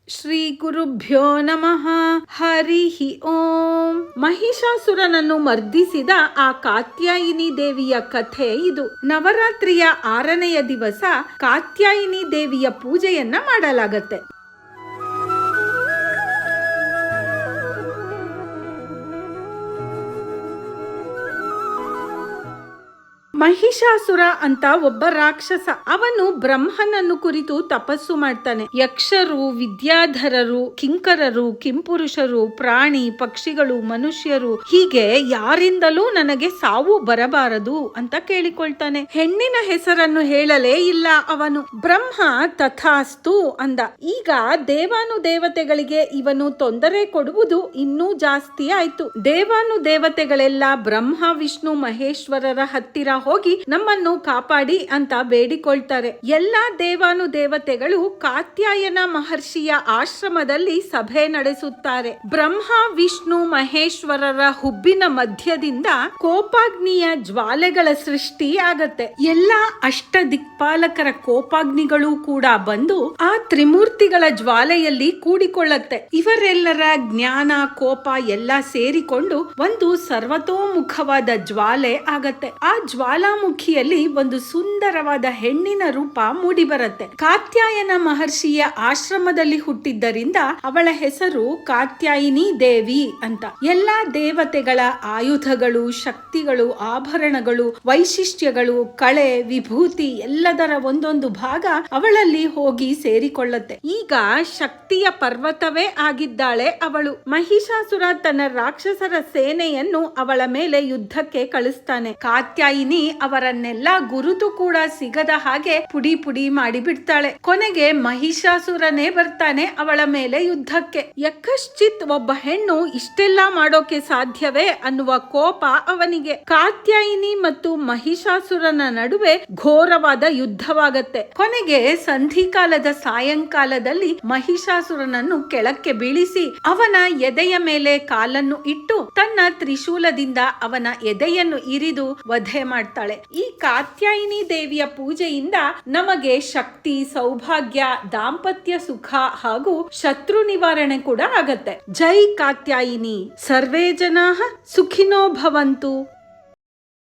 ಶ್ರೀ ಗುರುಭ್ಯೋ ನಮಃ. ಹರಿ ಓಂ. ಮಹಿಷಾಸುರನನ್ನು ಮರ್ದಿಸಿದ ಆ ಕಾತ್ಯಾಯಿನಿ ದೇವಿಯ ಕಥೆ ಇದು. ನವರಾತ್ರಿಯ 6ನೆಯ ದಿವಸ ಕಾತ್ಯಾಯಿನಿ ದೇವಿಯ ಪೂಜೆಯನ್ನ ಮಾಡಲಾಗತ್ತೆ. ಮಹಿಷಾಸುರ ಅಂತ ಒಬ್ಬ ರಾಕ್ಷಸ. ಅವನು ಬ್ರಹ್ಮನನ್ನು ಕುರಿತು ತಪಸ್ಸು ಮಾಡ್ತಾನೆ. ಯಕ್ಷರು, ವಿದ್ಯಾಧರರು, ಕಿಂಕರರು, ಕಿಂಪುರುಷರು, ಪ್ರಾಣಿ ಪಕ್ಷಿಗಳು, ಮನುಷ್ಯರು ಹೀಗೆ ಯಾರಿಂದಲೂ ನನಗೆ ಸಾವು ಬರಬಾರದು ಅಂತ ಕೇಳಿಕೊಳ್ತಾನೆ. ಹೆಣ್ಣಿನ ಹೆಸರನ್ನು ಹೇಳಲೇ ಇಲ್ಲ ಅವನು. ಬ್ರಹ್ಮ ತಥಾಸ್ತು ಅಂದ. ಈಗ ದೇವಾನುದೇವತೆಗಳಿಗೆ ಇವನು ತೊಂದರೆ ಕೊಡುವುದು ಇನ್ನೂ ಜಾಸ್ತಿ ಆಯ್ತು. ದೇವಾನುದೇವತೆಗಳೆಲ್ಲ ಬ್ರಹ್ಮ ವಿಷ್ಣು ಮಹೇಶ್ವರರ ಹತ್ತಿರ ಹೋಗಿ ನಮ್ಮನ್ನು ಕಾಪಾಡಿ ಅಂತ ಬೇಡಿಕೊಳ್ತಾರೆ. ಎಲ್ಲಾ ದೇವಾನುದೇವತೆಗಳು ಕಾತ್ಯಾಯನ ಮಹರ್ಷಿಯ ಆಶ್ರಮದಲ್ಲಿ ಸಭೆ ನಡೆಸುತ್ತಾರೆ. ಬ್ರಹ್ಮ ವಿಷ್ಣು ಮಹೇಶ್ವರರ ಹುಬ್ಬಿನ ಮಧ್ಯದಿಂದ ಕೋಪಾಗ್ನಿಯ ಜ್ವಾಲೆಗಳ ಸೃಷ್ಟಿ ಆಗತ್ತೆ. ಎಲ್ಲಾ ಅಷ್ಟ ದಿಕ್ಪಾಲಕರ ಕೋಪಾಗ್ನಿಗಳು ಕೂಡ ಬಂದು ಆ ತ್ರಿಮೂರ್ತಿಗಳ ಜ್ವಾಲೆಯಲ್ಲಿ ಕೂಡಿಕೊಳ್ಳತ್ತೆ. ಇವರೆಲ್ಲರ ಜ್ಞಾನ ಕೋಪ ಎಲ್ಲ ಸೇರಿಕೊಂಡು ಒಂದು ಸರ್ವತೋಮುಖವಾದ ಜ್ವಾಲೆ ಆಗತ್ತೆ. ಆ ಜ್ವಾಲಾಮುಖಿಯಲ್ಲಿ ಒಂದು ಸುಂದರವಾದ ಹೆಣ್ಣಿನ ರೂಪ ಮೂಡಿ ಬರುತ್ತೆ. ಕಾತ್ಯಾಯನ ಮಹರ್ಷಿಯ ಆಶ್ರಮದಲ್ಲಿ ಹುಟ್ಟಿದ್ದರಿಂದ ಅವಳ ಹೆಸರು ಕಾತ್ಯಾಯಿನಿ ದೇವಿ ಅಂತ. ಎಲ್ಲಾ ದೇವತೆಗಳ ಆಯುಧಗಳು, ಶಕ್ತಿಗಳು, ಆಭರಣಗಳು, ವೈಶಿಷ್ಟ್ಯಗಳು, ಕಳೆ, ವಿಭೂತಿ ಎಲ್ಲದರ ಒಂದೊಂದು ಭಾಗ ಅವಳಲ್ಲಿ ಹೋಗಿ ಸೇರಿಕೊಳ್ಳುತ್ತೆ. ಈಗ ಶಕ್ತಿಯ ಪರ್ವತವೇ ಆಗಿದ್ದಾಳೆ ಅವಳು. ಮಹಿಷಾಸುರ ತನ್ನ ರಾಕ್ಷಸರ ಸೇನೆಯನ್ನು ಅವಳ ಮೇಲೆ ಯುದ್ಧಕ್ಕೆ ಕಳಿಸ್ತಾನೆ. ಕಾತ್ಯಾಯಿನಿ ಅವರನ್ನೆಲ್ಲ ಗುರುತು ಕೂಡ ಸಿಗದ ಹಾಗೆ ಪುಡಿ ಪುಡಿ ಮಾಡಿ ಬಿಡ್ತಾಳೆ. ಕೊನೆಗೆ ಮಹಿಷಾಸುರನೇ ಬರ್ತಾನೆ ಅವಳ ಮೇಲೆ ಯುದ್ಧಕ್ಕೆ. ಯಕಶ್ಚಿತ್ ಒಬ್ಬ ಹೆಣ್ಣು ಇಷ್ಟೆಲ್ಲ ಮಾಡೋಕೆ ಸಾಧ್ಯವೇ ಅನ್ನುವ ಕೋಪ ಅವನಿಗೆ. ಕಾತ್ಯಾಯಿನಿ ಮತ್ತು ಮಹಿಷಾಸುರನ ನಡುವೆ ಘೋರವಾದ ಯುದ್ಧವಾಗತ್ತೆ. ಕೊನೆಗೆ ಸಂಧಿಕಾಲದ ಸಾಯಂಕಾಲದಲ್ಲಿ ಮಹಿಷಾಸುರನನ್ನು ಕೆಳಕ್ಕೆ ಬೀಳಿಸಿ ಅವನ ಎದೆಯ ಮೇಲೆ ಕಾಲನ್ನು ಇಟ್ಟು ತನ್ನ ತ್ರಿಶೂಲದಿಂದ ಅವನ ಎದೆಯನ್ನು ಇರಿದು ವಧೆ ಮಾಡ್ತಾಳೆ. ಈ ಕಾತ್ಯಾಯಿನಿ ದೇವಿಯ ಪೂಜೆಯಿಂದ ನಮಗೆ ಶಕ್ತಿ, ಸೌಭಾಗ್ಯ, ದಾಂಪತ್ಯ ಸುಖ ಹಾಗೂ ಶತ್ರು ನಿವಾರಣೆ ಕೂಡ ಆಗತ್ತೆ. ಜೈ ಕಾತ್ಯಾಯಿನಿ. ಸರ್ವೇ ಜನಾಃ ಸುಖಿನೋ ಭವಂತು.